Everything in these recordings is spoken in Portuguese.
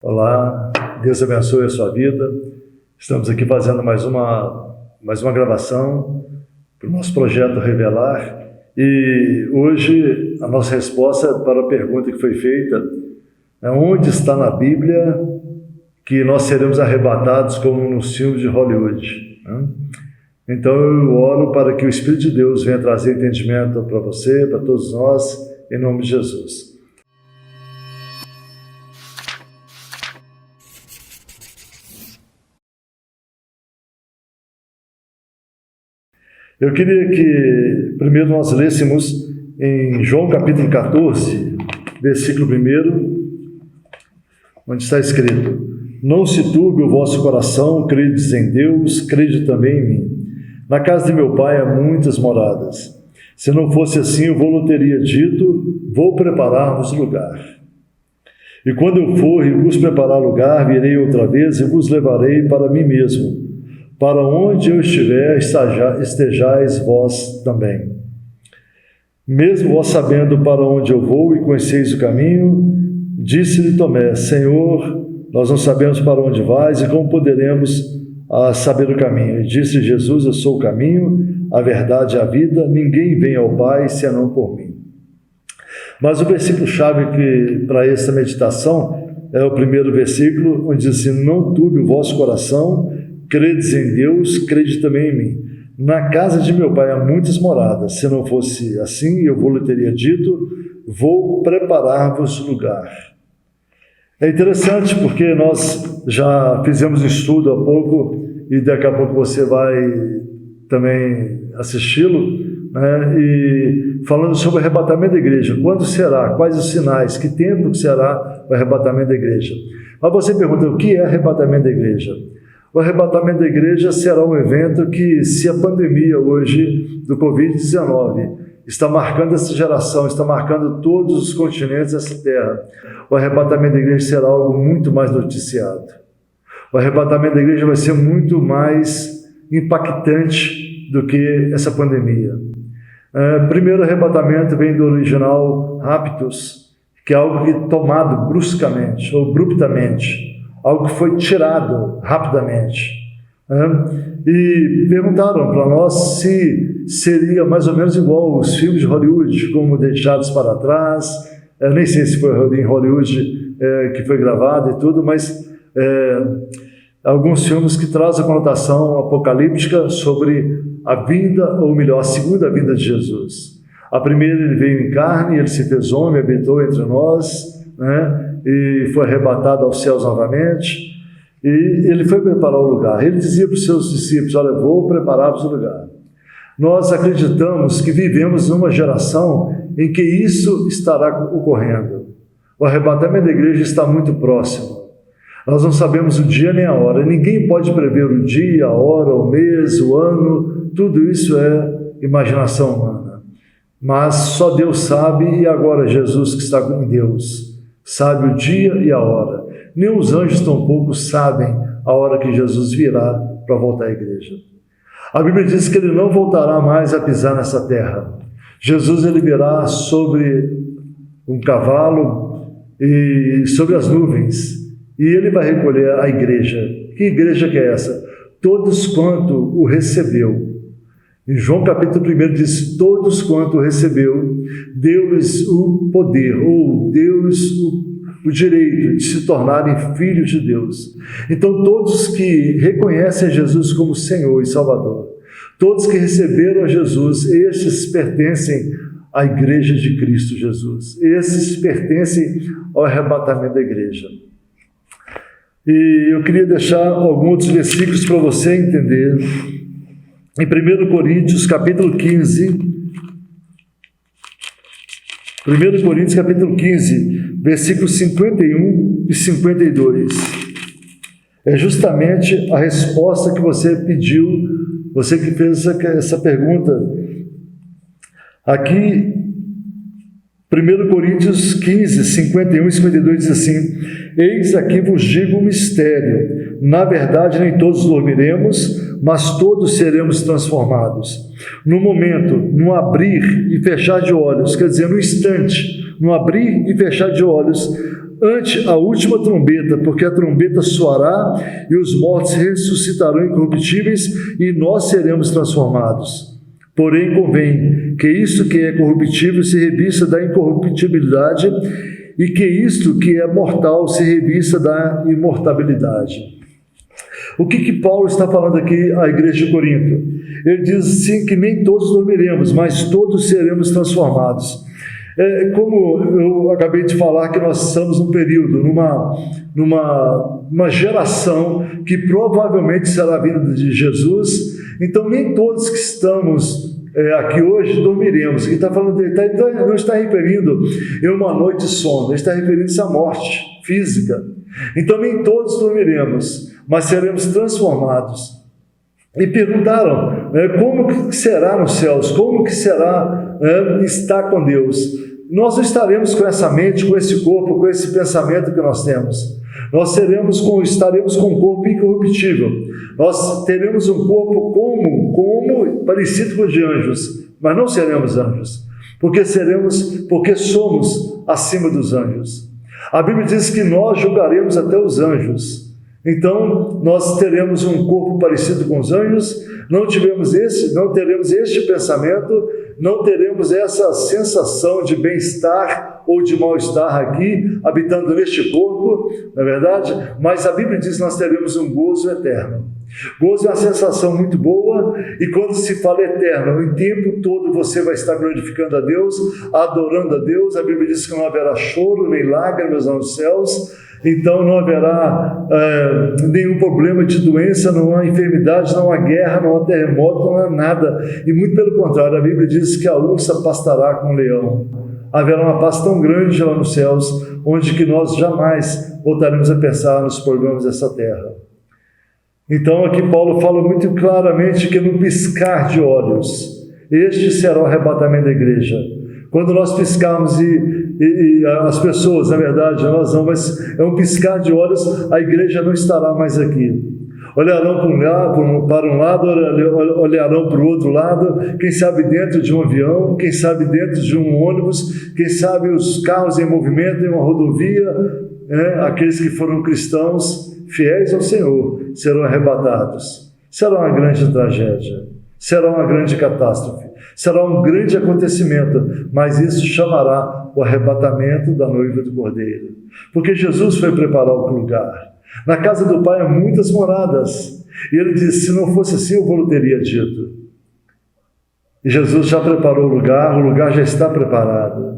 Olá, Deus abençoe a sua vida. Estamos aqui fazendo mais uma gravação para o nosso projeto Revelar. E hoje a nossa resposta para a pergunta que foi feita é: onde está na Bíblia que nós seremos arrebatados como nos filmes de Hollywood? Então eu oro para que o Espírito de Deus venha trazer entendimento para você, para todos nós, em nome de Jesus. Eu queria que primeiro nós lêssemos em João capítulo 14, versículo 1, onde está escrito: não se turbe o vosso coração, credes em Deus, crede também em mim. Na casa de meu pai há muitas moradas. Se não fosse assim, eu vou teria dito: vou preparar-vos lugar. E quando eu for e vos preparar lugar, virei outra vez e vos levarei para mim mesmo, para onde eu estiver, estejais vós também. Mesmo vós sabendo para onde eu vou e conheceis o caminho, disse-lhe Tomé: Senhor, nós não sabemos para onde vais e como poderemos saber o caminho. E disse Jesus: eu sou o caminho, a verdade e a vida, ninguém vem ao Pai senão por mim. Mas o versículo-chave para essa meditação é o primeiro versículo, onde diz assim: não turbe o vosso coração, credes em Deus, crede também em mim. Na casa de meu pai há muitas moradas. Se não fosse assim, eu vou lhe teria dito: vou preparar-vos lugar. É interessante porque nós já fizemos um estudo há pouco e daqui a pouco você vai também assisti-lo, né? E falando sobre o arrebatamento da igreja. Quando será? Quais os sinais? Que tempo será o arrebatamento da igreja? Mas você pergunta: o que é arrebatamento da igreja? O arrebatamento da igreja será um evento que, se a pandemia hoje do Covid-19 está marcando essa geração, está marcando todos os continentes dessa terra, o arrebatamento da igreja será algo muito mais noticiado. O arrebatamento da igreja vai ser muito mais impactante do que essa pandemia. Primeiro arrebatamento vem do original raptus, que é algo que é tomado bruscamente ou abruptamente, algo que foi tirado rapidamente. E perguntaram para nós se seria mais ou menos igual os filmes de Hollywood, como Deixados para Trás. Eu nem sei se foi em Hollywood que foi gravado e tudo, mas alguns filmes que trazem a conotação apocalíptica sobre a vinda, ou melhor, a segunda vinda de Jesus. A primeira, ele veio em carne, ele se fez homem, habitou entre nós, né? E foi arrebatado aos céus novamente, e ele foi preparar o lugar. Ele dizia para os seus discípulos: olha, eu vou preparar-vos o lugar. Nós acreditamos que vivemos numa geração em que isso estará ocorrendo. O arrebatamento da igreja está muito próximo. Nós não sabemos o dia nem a hora. Ninguém pode prever o dia, a hora, o mês, o ano. Tudo isso é imaginação humana. Mas só Deus sabe, e agora Jesus, que está com Deus, sabe o dia e a hora. Nem os anjos tampouco sabem a hora que Jesus virá para voltar à igreja. A Bíblia diz que ele não voltará mais a pisar nessa terra. Jesus, ele virá sobre um cavalo e sobre as nuvens, e ele vai recolher a igreja. Que igreja que é essa? Todos quanto o recebeu. Em João capítulo 1 diz: todos quanto o recebeu, deu-lhes o poder, ou deu-lhes o direito de se tornarem filhos de Deus. Então todos que reconhecem Jesus como Senhor e Salvador, todos que receberam a Jesus, estes pertencem à igreja de Cristo Jesus. Esses pertencem ao arrebatamento da igreja. E eu queria deixar alguns outros versículos para você entender. Em 1 Coríntios capítulo 15, 1 Coríntios capítulo 15, versículos 51 e 52. É justamente a resposta que você pediu, você que fez essa pergunta. Aqui, 1 Coríntios 15, 51 e 52 diz assim: eis aqui vos digo um mistério, na verdade nem todos dormiremos, mas todos seremos transformados. No momento, no abrir e fechar de olhos, quer dizer, no instante, no abrir e fechar de olhos, ante a última trombeta, porque a trombeta soará e os mortos ressuscitarão incorruptíveis e nós seremos transformados. Porém, convém que isto que é corruptível se revista da incorruptibilidade e que isto que é mortal se revista da imortabilidade. O que Paulo está falando aqui à igreja de Corinto? Ele diz assim que nem todos dormiremos, mas todos seremos transformados. Como eu acabei de falar, que nós estamos num período, numa geração que provavelmente será a vinda de Jesus. Então nem todos que estamos aqui hoje dormiremos. Ele está falando, não está referindo em uma noite de sono, ele está referindo-se à morte física. Então nem todos dormiremos, mas seremos transformados. E perguntaram, como que será nos céus? Como que será estar com Deus? Nós não estaremos com essa mente, com esse corpo, com esse pensamento que nós temos. Nós estaremos com um corpo incorruptível. Nós teremos um corpo parecido com o de anjos, mas não seremos anjos, porque somos acima dos anjos. A Bíblia diz que nós julgaremos até os anjos. Então, nós teremos um corpo parecido com os anjos, não teremos este pensamento, não teremos essa sensação de bem-estar ou de mal-estar aqui, habitando neste corpo, não é verdade? Mas a Bíblia diz que nós teremos um gozo eterno. Gozo é uma sensação muito boa, e quando se fala eterno, o tempo todo você vai estar glorificando a Deus, adorando a Deus. A Bíblia diz que não haverá choro nem lágrimas nos céus. Então não haverá nenhum problema de doença, não há enfermidade, não há guerra, não há terremoto, não há nada. E muito pelo contrário, a Bíblia diz que a ursa pastará com o leão. Haverá uma paz tão grande lá nos céus, onde que nós jamais voltaremos a pensar nos problemas dessa terra. Então aqui Paulo fala muito claramente que no piscar de olhos, este será o arrebatamento da igreja. Quando nós piscarmos e as pessoas, na verdade, nós não, mas é um piscar de olhos, a igreja não estará mais aqui. Olharão para um lado, olharão para o outro lado, quem sabe dentro de um avião, quem sabe dentro de um ônibus, quem sabe os carros em movimento em uma rodovia, aqueles que foram cristãos, fiéis ao Senhor, serão arrebatados. Será uma grande tragédia, será uma grande catástrofe, será um grande acontecimento, mas isso chamará o arrebatamento da noiva do Cordeiro, porque Jesus foi preparar o lugar. Na casa do Pai há muitas moradas, e ele disse, se não fosse assim eu vou teria dito. E Jesus já preparou o lugar já está preparado,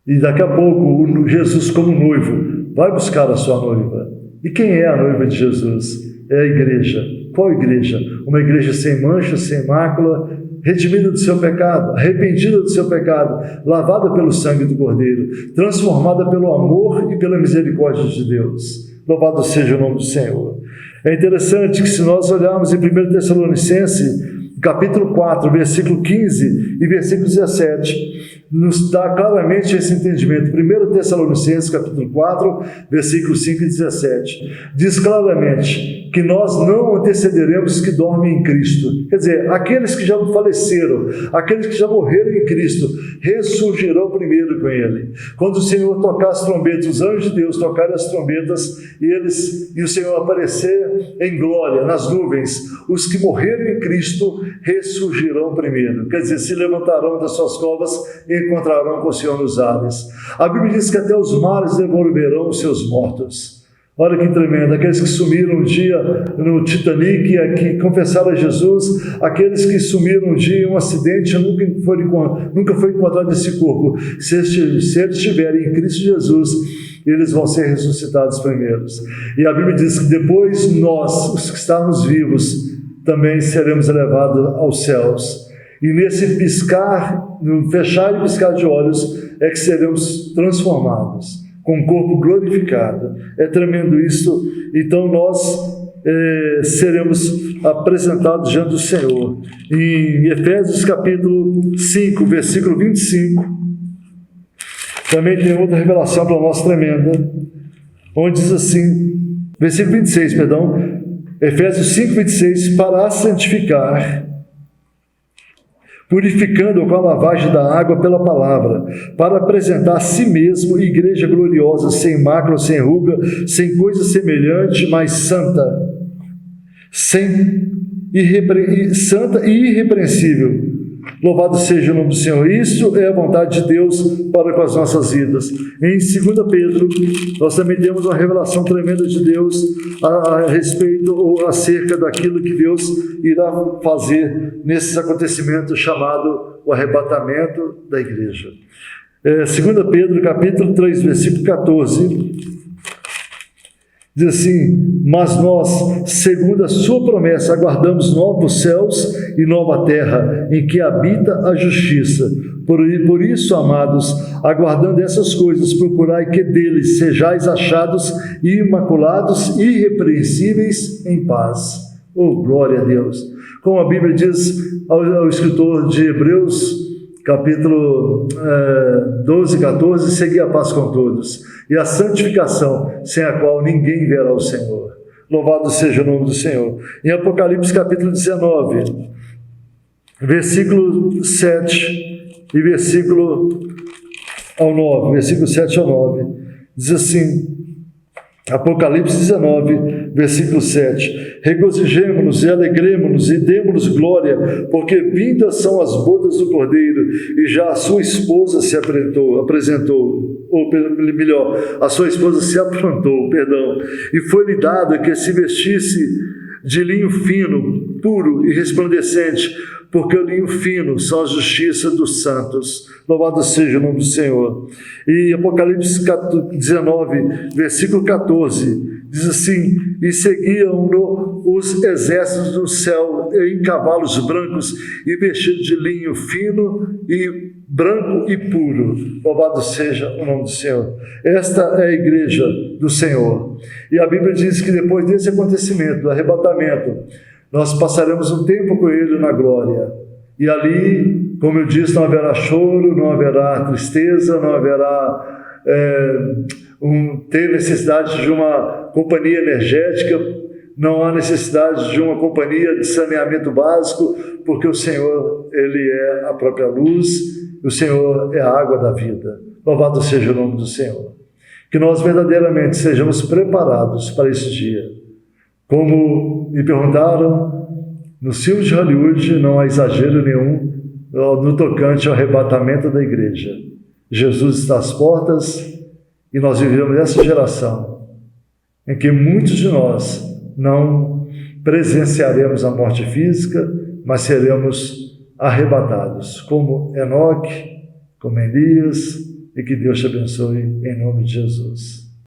e daqui a pouco Jesus como noivo vai buscar a sua noiva. E quem é a noiva de Jesus? É a igreja. Qual igreja? Uma igreja sem mancha, sem mácula, redimida do seu pecado, arrependida do seu pecado, lavada pelo sangue do Cordeiro, transformada pelo amor e pela misericórdia de Deus. Louvado seja o nome do Senhor. É interessante que se nós olharmos em 1 Tessalonicenses, capítulo 4, versículo 15 e versículo 17, nos dá claramente esse entendimento. 1 Tessalonicenses, capítulo 4, versículos 5 e 17, diz claramente que nós não antecederemos os que dormem em Cristo. Quer dizer, aqueles que já faleceram, aqueles que já morreram em Cristo, ressurgirão primeiro com Ele. Quando o Senhor tocar as trombetas, os anjos de Deus tocarem as trombetas, e o Senhor aparecer em glória, nas nuvens, os que morreram em Cristo ressurgirão primeiro. Quer dizer, se levantarão das suas covas e encontrarão com o Senhor nos ares. A Bíblia diz que até os mares devolverão os seus mortos. Olha que tremendo, aqueles que sumiram um dia no Titanic, que confessaram a Jesus, aqueles que sumiram um dia em um acidente, nunca foi encontrado esse corpo. Se eles estiverem em Cristo Jesus, eles vão ser ressuscitados primeiros. E a Bíblia diz que depois nós, os que estamos vivos, também seremos elevados aos céus. E nesse piscar, no fechar e piscar de olhos, é que seremos transformados, com o corpo glorificado. É tremendo isso. Então nós seremos apresentados diante do Senhor. Em Efésios capítulo 5, versículo 25, também tem outra revelação para nós tremenda, onde diz assim, versículo 26, Efésios 5, 26, para santificar, purificando-o com a lavagem da água pela palavra, para apresentar a si mesmo igreja gloriosa, sem mácula, sem ruga, sem coisa semelhante, mas santa, santa e irrepreensível. Louvado seja o nome do Senhor. Isso é a vontade de Deus para com as nossas vidas. Em 2 Pedro, nós também temos uma revelação tremenda de Deus a respeito ou acerca daquilo que Deus irá fazer nesses acontecimentos chamado o arrebatamento da igreja. 2 Pedro, capítulo 3, versículo 14, diz assim: mas nós, segundo a sua promessa, aguardamos novos céus e nova terra, em que habita a justiça. Por isso, amados, aguardando essas coisas, procurai que deles sejais achados imaculados, irrepreensíveis em paz. Oh, glória a Deus! Como a Bíblia diz ao escritor de Hebreus, capítulo 12, 14, segui a paz com todos, e a santificação, sem a qual ninguém verá o Senhor. Louvado seja o nome do Senhor. Em Apocalipse, capítulo 19, versículo 7 e versículo 7 ao 9, diz assim, Apocalipse 19, versículo 7: regozijemo-nos e alegremo-nos e demo-nos glória, porque vindas são as bodas do Cordeiro, e já a sua esposa se apresentou, ou melhor, a sua esposa se aprontou, e foi-lhe dado que se vestisse de linho fino, puro e resplandecente, porque o linho fino são a justiça dos santos. Louvado seja o nome do Senhor. E Apocalipse 19, versículo 14, diz assim: e seguiam-no os exércitos do céu em cavalos brancos e vestidos de linho fino e branco e puro. Louvado seja o nome do Senhor. Esta é a igreja do Senhor. E a Bíblia diz que depois desse acontecimento, do arrebatamento, nós passaremos um tempo com Ele na glória. E ali, como eu disse, não haverá choro, não haverá tristeza, não haverá ter necessidade de uma companhia energética, não há necessidade de uma companhia de saneamento básico, porque o Senhor, Ele é a própria luz, o Senhor é a água da vida. Louvado seja o nome do Senhor. Que nós verdadeiramente sejamos preparados para esse dia. Como me perguntaram, nos filmes de Hollywood não há exagero nenhum no tocante ao arrebatamento da igreja. Jesus está às portas e nós vivemos essa geração em que muitos de nós não presenciaremos a morte física, mas seremos arrebatados, como Enoque, como Elias, e que Deus te abençoe em nome de Jesus.